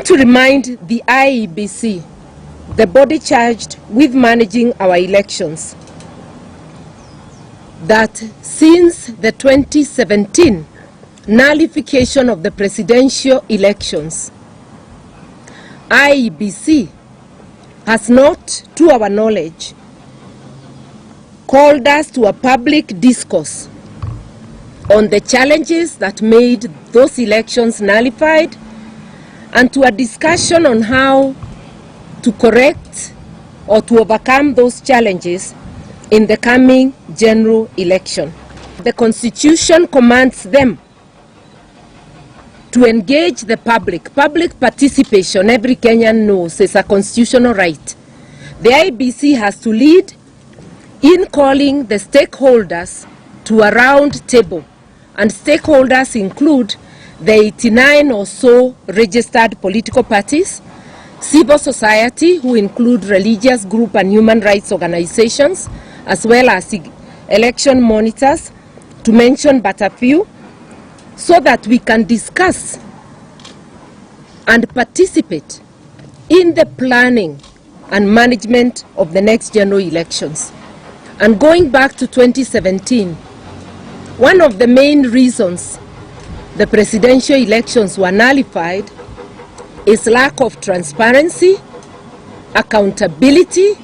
to remind the IEBC, the body charged with managing our elections, that since the 2017 nullification of the presidential elections, IEBC has not, to our knowledge, called us to a public discourse on the challenges that made those elections nullified and to a discussion on how to correct or to overcome those challenges in the coming general election. The Constitution commands them to engage the public. Public participation, every Kenyan knows, is a constitutional right. The IEBC has to lead in calling the stakeholders to a round table, and stakeholders include the 89 or so registered political parties, civil society, who include religious group and human rights organizations, as well as election monitors, to mention but a few, so that we can discuss and participate in the planning and management of the next general elections. And going back to 2017, one of the main reasons the presidential elections were nullified is lack of transparency, accountability,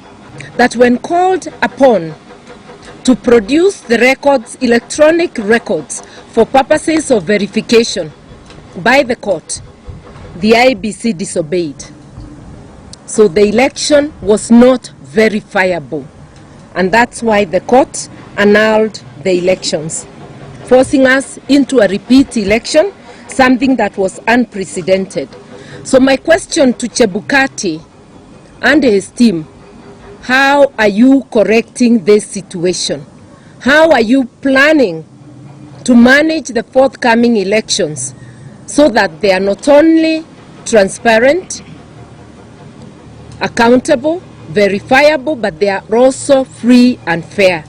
that when called upon to produce the records, electronic records, for purposes of verification by the court, the IEBC disobeyed. So the election was not verifiable, and that's why the court annulled the elections, forcing us into a repeat election, something that was unprecedented. So my question to Chebukati and his team: how are you correcting this situation? How are you planning to manage the forthcoming elections so that they are not only transparent, accountable, verifiable, but they are also free and fair?